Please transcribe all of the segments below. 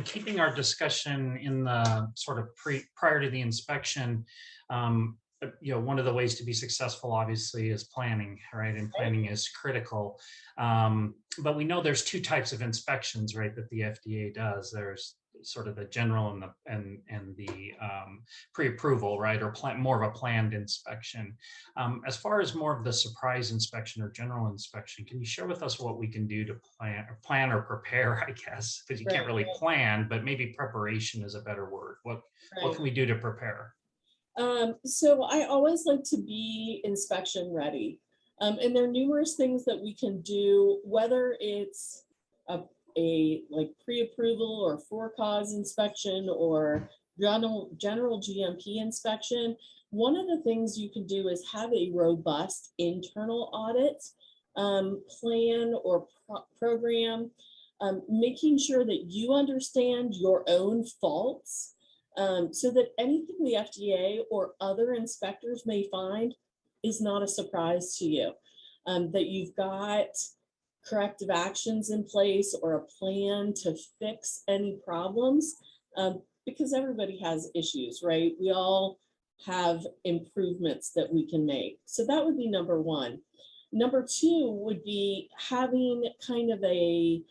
Keeping our discussion in the sort of prior to the inspection, one of the ways to be successful obviously is planning, right? And Right? planning is critical. But we know there's two types of inspections, right, that the FDA does. There's sort of the general and the pre-approval, right, or more of a planned inspection. As far as more of the surprise inspection or general inspection, can you share with us what we can do to plan or prepare, I guess, because you can't Right, really plan, but maybe preparation is a better word. What right. can we do to prepare? So I always like to be inspection ready. And there are numerous things that we can do, whether it's a, a like pre-approval or for cause inspection or general GMP inspection. One of the things you can do is have a robust internal audit plan or program, making sure that you understand your own faults, so that anything the FDA or other inspectors may find is not a surprise to you. That you've got corrective actions in place or a plan to fix any problems, because everybody has issues, right? We all have improvements that we can make. So that would be number one. Number two would be having kind of a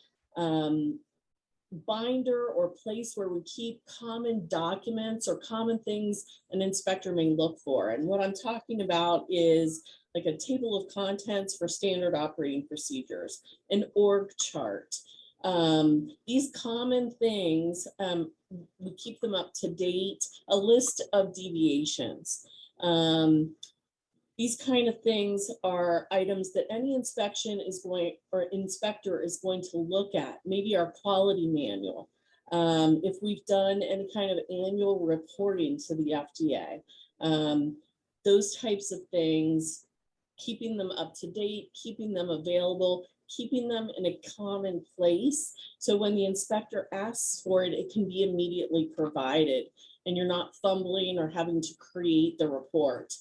binder or place where we keep common documents or common things an inspector may look for. And what I'm talking about is like a table of contents for standard operating procedures, an org chart. These common things, we keep them up to date, a list of deviations. These kind of things are items that any inspection is going or inspector is going to look at. Maybe our quality manual. If we've done any kind of annual reporting to the FDA, those types of things, keeping them up to date, keeping them available, keeping them in a common place. So when the inspector asks for it, it can be immediately provided and you're not fumbling or having to create the report.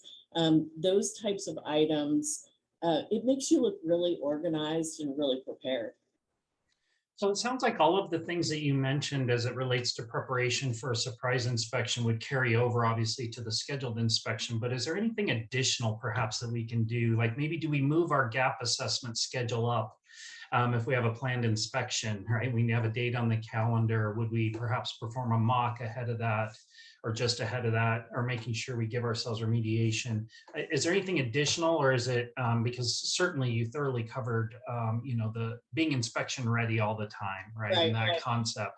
Those types of items, it makes you look really organized and really prepared. So it sounds like all of the things that you mentioned as it relates to preparation for a surprise inspection would carry over obviously to the scheduled inspection, but is there anything additional perhaps that we can do? Like maybe do we move our gap assessment schedule up? If we have a planned inspection, right? We have a date on the calendar. Would we perhaps perform a mock ahead of that or just ahead of that, or making sure we give ourselves remediation? Is there anything additional, or is it because certainly you thoroughly covered, the being inspection ready all the time, right? And Right, that right. concept.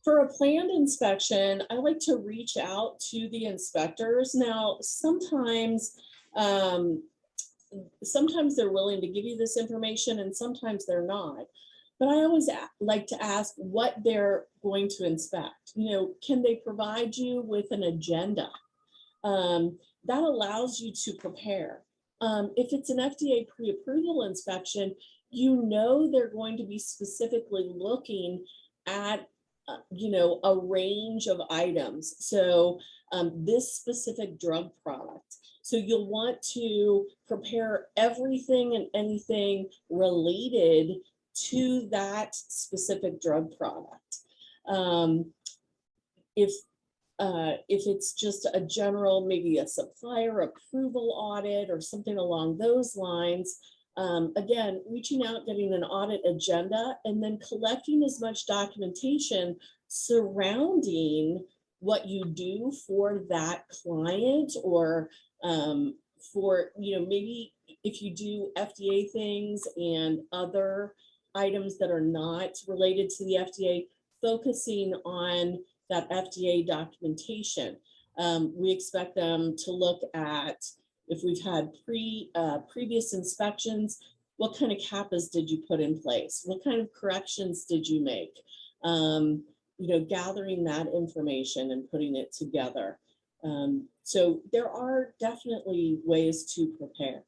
For a planned inspection, I like to reach out to the inspectors. Now, um, sometimes they're willing to give you this information and sometimes they're not. But I always like to ask what they're going to inspect. Can they provide you with an agenda? That allows you to prepare. If it's an FDA pre-approval inspection, they're going to be specifically looking at a range of items. So this specific drug product. So you'll want to prepare everything and anything related to that specific drug product. If it's just a general, maybe a supplier approval audit or something along those lines, again, reaching out, getting an audit agenda, and then collecting as much documentation surrounding what you do for that client, or maybe if you do FDA things and other items that are not related to the FDA, focusing on that FDA documentation. We expect them to look at, if we've had previous inspections, what kind of CAPAs did you put in place? What kind of corrections did you make? Gathering that information and putting it together. So there are definitely ways to prepare.